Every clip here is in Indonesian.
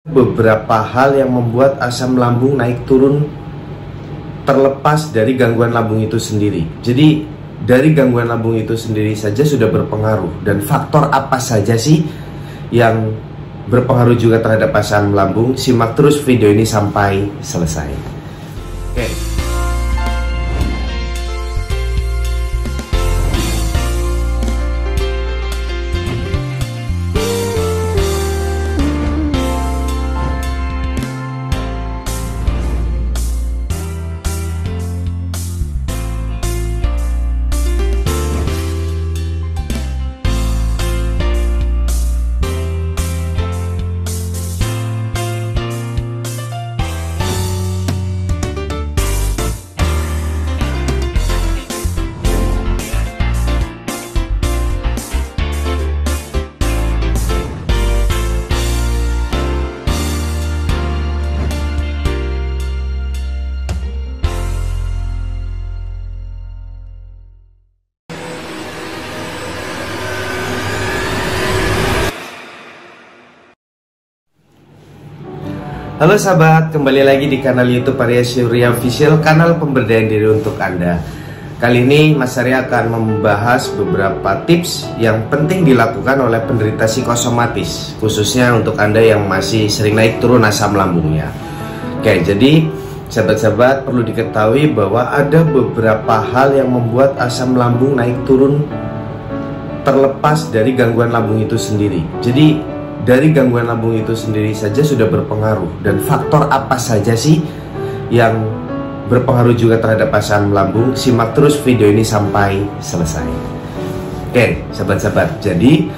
Beberapa hal yang membuat asam lambung naik turun terlepas dari gangguan lambung itu sendiri. Jadi dari gangguan lambung itu sendiri saja sudah berpengaruh. Dan faktor apa saja sih yang berpengaruh juga terhadap asam lambung? Simak terus video ini sampai selesai. Oke. Halo sahabat, kembali lagi di kanal YouTube Arya Surya Official, kanal pemberdayaan diri untuk Anda. Kali ini Mas Arya akan membahas beberapa tips yang penting dilakukan oleh penderita psikosomatis, khususnya untuk Anda yang masih sering naik turun asam lambungnya. Oke, jadi sahabat-sahabat perlu diketahui bahwa ada beberapa hal yang membuat asam lambung naik turun terlepas dari gangguan lambung itu sendiri. Jadi dari gangguan lambung itu sendiri saja sudah berpengaruh. Dan faktor apa saja sih yang berpengaruh juga terhadap asam lambung? Simak terus video ini sampai selesai. Oke, sahabat-sahabat. Jadi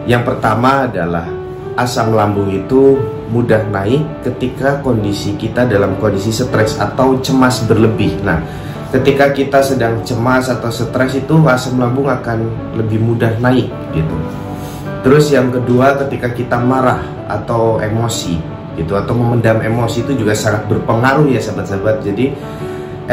yang pertama adalah asam lambung itu mudah naik ketika kondisi kita dalam kondisi stres atau cemas berlebih. Nah, ketika kita sedang cemas atau stres itu asam lambung akan lebih mudah naik gitu. Terus yang kedua, ketika kita marah atau emosi gitu, atau memendam emosi itu juga sangat berpengaruh ya sahabat-sahabat. Jadi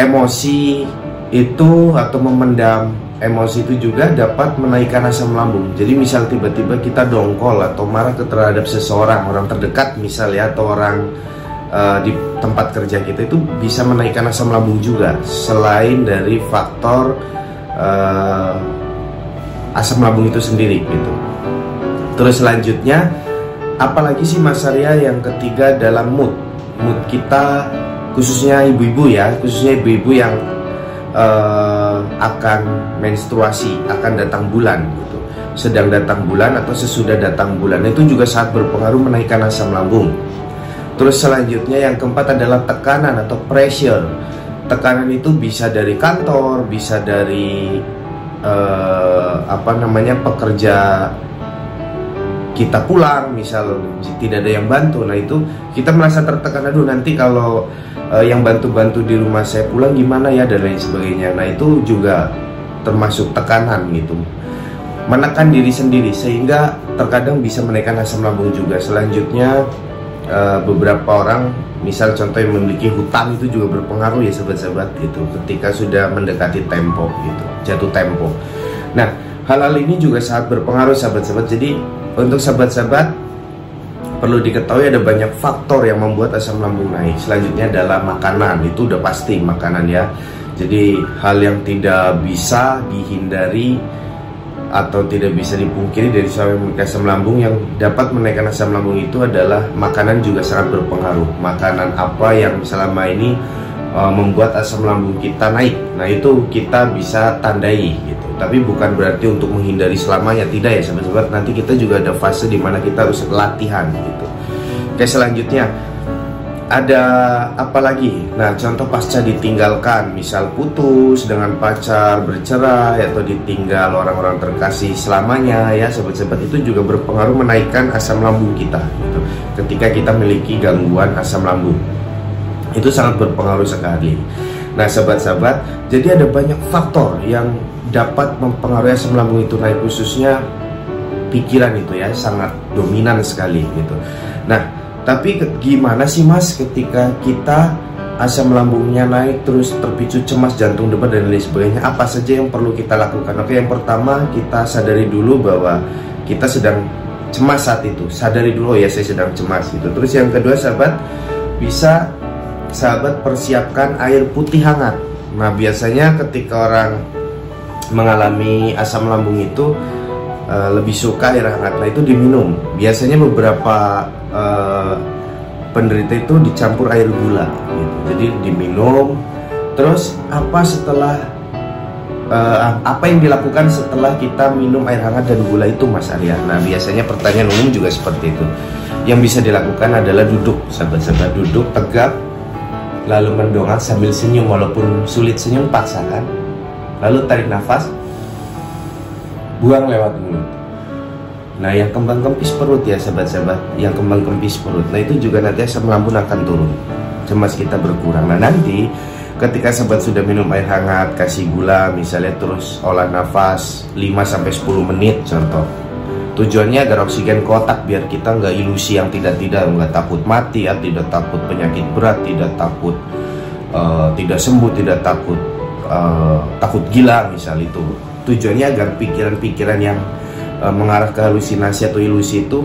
emosi itu atau memendam emosi itu juga dapat menaikkan asam lambung. Jadi misal tiba-tiba kita dongkol atau marah terhadap seseorang, orang terdekat misal ya, atau orang di tempat kerja kita, itu bisa menaikkan asam lambung juga. Selain dari faktor asam lambung itu sendiri gitu. Terus selanjutnya, apalagi sih Mas Arya, yang ketiga dalam mood kita, khususnya ibu-ibu ya, khususnya ibu-ibu yang akan menstruasi, akan datang bulan gitu, sedang datang bulan atau sesudah datang bulan, itu juga sangat berpengaruh menaikkan asam lambung. Terus selanjutnya yang keempat adalah tekanan atau pressure. Tekanan itu bisa dari kantor, bisa dari pekerja kita pulang, misal tidak ada yang bantu, nah itu kita merasa tertekan, aduh nanti kalau yang bantu-bantu di rumah saya pulang gimana ya, dan lain sebagainya. Nah itu juga termasuk tekanan gitu, menekan diri sendiri, sehingga terkadang bisa menaikkan asam lambung juga. Selanjutnya beberapa orang, misal contoh yang memiliki hutang, itu juga berpengaruh ya sahabat-sahabat gitu, ketika sudah mendekati tempo gitu, jatuh tempo. Nah hal-hal ini juga sangat berpengaruh sahabat-sahabat. Jadi untuk sahabat-sahabat perlu diketahui ada banyak faktor yang membuat asam lambung naik. Selanjutnya adalah makanan, itu udah pasti makanan ya. Jadi hal yang tidak bisa dihindari atau tidak bisa dipungkiri dari seorang yang memiliki asam lambung, yang dapat menaikkan asam lambung itu adalah makanan juga sangat berpengaruh. Makanan apa yang selama ini membuat asam lambung kita naik, nah itu kita bisa tandai gitu. Tapi bukan berarti untuk menghindari selamanya, tidak ya sahabat-sahabat. Nanti kita juga ada fase dimana kita harus latihan gitu. Oke, selanjutnya ada apa lagi? Nah contoh pasca ditinggalkan, misal putus dengan pacar, bercerai, atau ditinggal orang-orang terkasih selamanya ya sahabat-sahabat, itu juga berpengaruh menaikkan asam lambung kita gitu. Ketika kita memiliki gangguan asam lambung, itu sangat berpengaruh sekali. Nah sahabat-sahabat, jadi ada banyak faktor yang dapat mempengaruhi asam lambung itu naik, khususnya pikiran itu ya, sangat dominan sekali gitu. Nah tapi gimana sih Mas ketika kita asam lambungnya naik, terus terpicu cemas, jantung debar, dan lain sebagainya? Apa saja yang perlu kita lakukan? Oke, yang pertama kita sadari dulu bahwa kita sedang cemas saat itu, sadari dulu, oh ya saya sedang cemas gitu. Terus yang kedua, sahabat, bisa sahabat persiapkan air putih hangat. Nah, biasanya ketika orang mengalami asam lambung itu lebih suka air hangat, nah itu diminum. Biasanya beberapa penderita itu dicampur air gula gitu. Jadi diminum. Terus apa yang dilakukan setelah kita minum air hangat dan gula itu, Mas Arya? Nah, biasanya pertanyaan umum juga seperti itu. Yang bisa dilakukan adalah duduk, sahabat-sahabat, duduk tegak, lalu mendongak sambil senyum, walaupun sulit senyum paksakan. Lalu tarik nafas, buang lewat mulut. Nah, yang kembang kempis perut ya sahabat-sahabat, yang kembang kempis perut, nah itu juga nanti asam lambung akan turun, cemas kita berkurang. Nah, nanti ketika sahabat sudah minum air hangat, kasih gula misalnya, terus olah nafas 5-10 menit contoh. Tujuannya agar oksigen ke otak, biar kita nggak ilusi yang nggak takut mati ya, tidak takut penyakit berat, tidak takut tidak sembuh, tidak takut gila misal itu. Tujuannya agar pikiran-pikiran yang mengarah ke halusinasi atau ilusi itu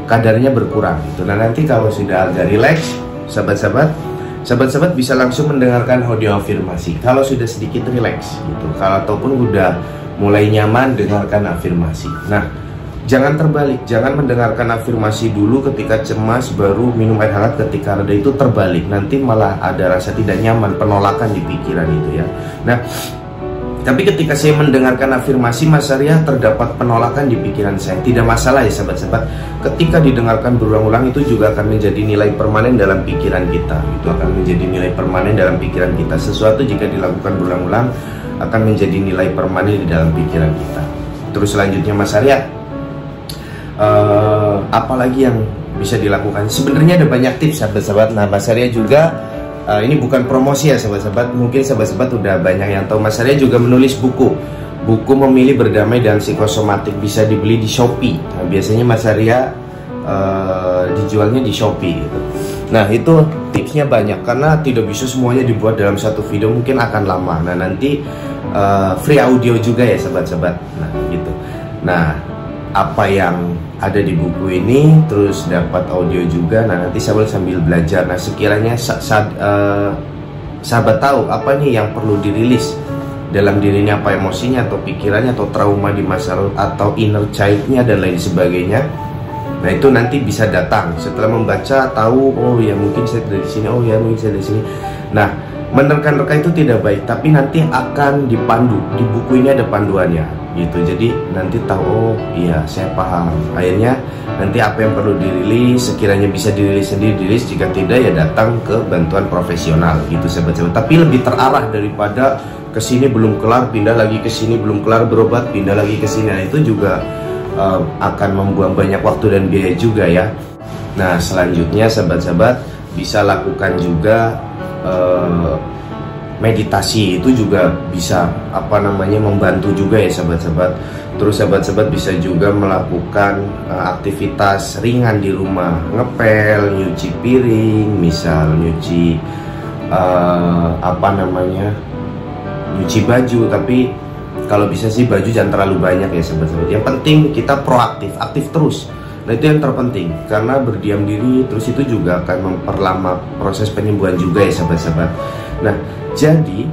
kadarnya berkurang gitu. Nah, nanti kalau sudah agak rileks, sahabat-sahabat bisa langsung mendengarkan audio afirmasi. Kalau sudah sedikit rileks gitu, kalau ataupun udah mulai nyaman, dengarkan afirmasi. Nah, jangan terbalik, jangan mendengarkan afirmasi dulu ketika cemas, baru minum air hangat ketika reda, itu terbalik. Nanti malah ada rasa tidak nyaman, penolakan di pikiran itu ya. Nah, tapi ketika saya mendengarkan afirmasi, Mas Arya, terdapat penolakan di pikiran saya, tidak masalah ya sahabat-sahabat. Ketika didengarkan berulang-ulang, itu juga akan menjadi nilai permanen dalam pikiran kita. Itu akan menjadi nilai permanen dalam pikiran kita. Sesuatu jika dilakukan berulang-ulang akan menjadi nilai permanen di dalam pikiran kita. Terus selanjutnya, Mas Arya, apalagi yang bisa dilakukan? Sebenarnya ada banyak tips sahabat-sahabat. Nah, Mas Arya juga ini bukan promosi ya sahabat-sahabat, mungkin sahabat-sahabat udah banyak yang tahu. Mas Arya juga menulis buku Memilih Berdamai dengan Psikosomatik, bisa dibeli di Shopee. Nah, biasanya Mas Arya dijualnya di Shopee gitu. Nah, itu tipsnya banyak karena tidak bisa semuanya dibuat dalam satu video, mungkin akan lama. Nah, nanti free audio juga ya sahabat-sahabat. Nah, gitu. Nah, apa yang ada di buku ini terus dapat audio juga. Nah, nanti sambil belajar. Nah, sekiranya sahabat tahu apa nih yang perlu dirilis dalam dirinya, apa emosinya atau pikirannya atau trauma di masa lalu atau inner child-nya dan lain sebagainya. Nah, itu nanti bisa datang setelah membaca, tahu, oh ya mungkin saya dari sini, oh ya mungkin saya dari sini. Nah, menerka-nerka itu tidak baik, tapi nanti akan dipandu. Di buku ini ada panduannya gitu. Jadi nanti tahu, oh iya saya paham. Akhirnya nanti apa yang perlu dirilis, sekiranya bisa dirilis sendiri, dirilis. Jika tidak ya datang ke bantuan profesional gitu sahabat-sahabat. Tapi lebih terarah daripada kesini belum kelar, pindah lagi ke sini, belum kelar berobat, pindah lagi ke sini. Nah, itu juga akan membuang banyak waktu dan biaya juga ya. Nah, selanjutnya sahabat-sahabat bisa lakukan juga meditasi, itu juga bisa membantu juga ya sahabat-sahabat. Terus sahabat-sahabat bisa juga melakukan aktivitas ringan di rumah, ngepel, nyuci piring, misal nyuci nyuci baju. Tapi kalau bisa sih baju jangan terlalu banyak ya sahabat-sahabat. Yang penting kita proaktif, aktif terus. Nah, itu yang terpenting, karena berdiam diri terus itu juga akan memperlama proses penyembuhan juga ya sahabat-sahabat. Nah, jadi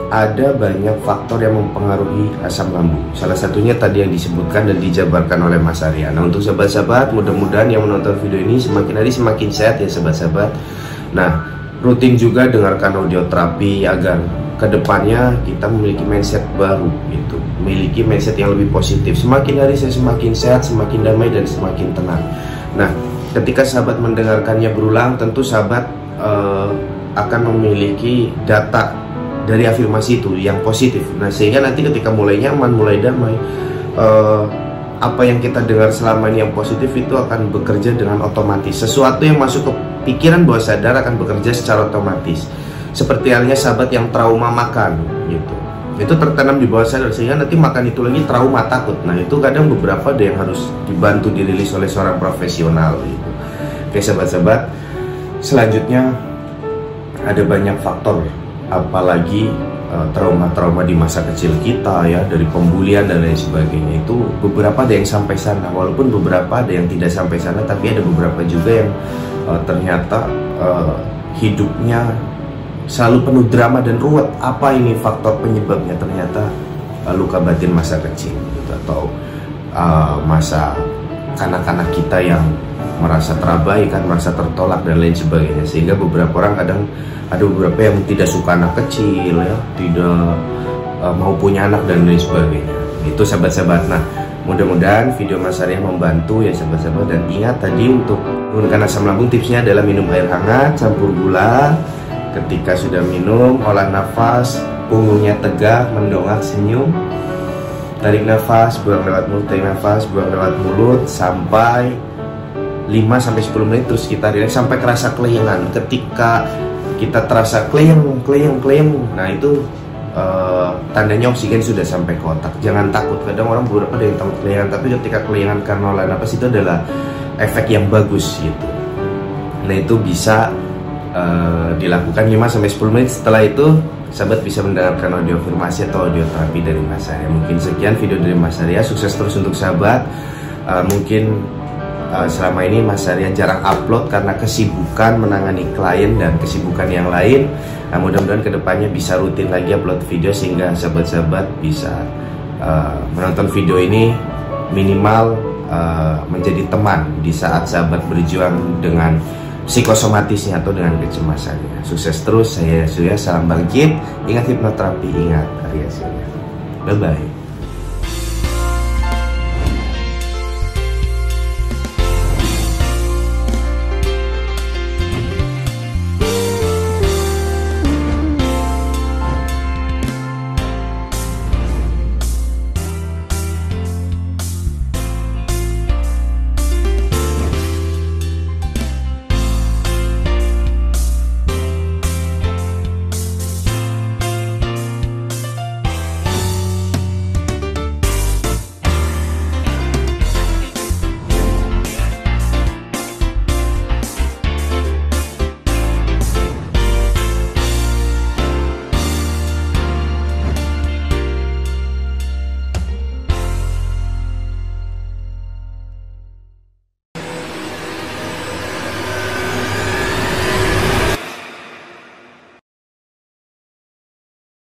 ada banyak faktor yang mempengaruhi asam lambung. Salah satunya tadi yang disebutkan dan dijabarkan oleh Mas Arya. Nah, untuk sahabat-sahabat, mudah-mudahan yang menonton video ini semakin hari semakin sehat ya sahabat-sahabat. Nah, rutin juga dengarkan audio terapi agar kedepannya kita memiliki mindset baru gitu, memiliki mindset yang lebih positif. Semakin hari saya semakin sehat, semakin damai dan semakin tenang. Nah, ketika sahabat mendengarkannya berulang, tentu sahabat akan memiliki data dari afirmasi itu yang positif. Nah, sehingga nanti ketika mulai nyaman, mulai damai, apa yang kita dengar selama ini yang positif itu akan bekerja dengan otomatis. Sesuatu yang masuk ke pikiran bawah sadar akan bekerja secara otomatis. Seperti halnya sahabat yang trauma makan gitu, itu tertanam di bawah sadar, sehingga nanti makan itu lagi trauma, takut. Nah, itu kadang beberapa ada yang harus dibantu dirilis oleh seorang profesional gitu. Oke sahabat-sahabat, selanjutnya ada banyak faktor, apalagi trauma-trauma di masa kecil kita ya, dari pembulian dan lain sebagainya, itu beberapa ada yang sampai sana, walaupun beberapa ada yang tidak sampai sana, tapi ada beberapa juga yang ternyata hidupnya selalu penuh drama dan ruwet. Apa ini faktor penyebabnya? Ternyata luka batin masa kecil gitu, atau masa kanak-kanak kita yang merasa terabaikan, merasa tertolak dan lain sebagainya, sehingga beberapa orang kadang ada beberapa yang tidak suka anak kecil ya, tidak mau punya anak dan lain sebagainya. Itu sahabat-sahabat. Nah, mudah-mudahan video Mas Arya membantu ya sahabat-sahabat. Dan ingat tadi, untuk menurunkan asam lambung tipsnya adalah minum air hangat campur gula. Ketika sudah minum, olah nafas, punggungnya tegak, mendongak, senyum, tarik nafas, buang lewat mulut, tarik nafas, buang lewat mulut sampai 5-10 menit, terus kita relax sampai kerasa kelayangan. Ketika kita terasa klayang, nah itu tandanya oksigen sudah sampai ke otak. Jangan takut, kadang orang beberapa ada yang takut kelayangan, tapi ketika kelayangan karena olah nafas itu adalah efek yang bagus gitu. Nah itu bisa dilakukan 5-10 menit. Setelah itu sahabat bisa mendengarkan audio afirmasi atau audio terapi dari Mas Arya. Mungkin sekian video dari Mas Arya, sukses terus untuk sahabat. Mungkin selama ini Mas Arya jarang upload karena kesibukan menangani klien dan kesibukan yang lain. Nah, mudah-mudahan kedepannya bisa rutin lagi upload video, sehingga sahabat-sahabat bisa menonton video ini minimal menjadi teman di saat sahabat berjuang dengan psikosomatisnya atau dengan kecemasannya. Sukses terus, saya Surya, salam bangkit. Ingat hipnoterapi, ingat Arya Surya. Bye-bye.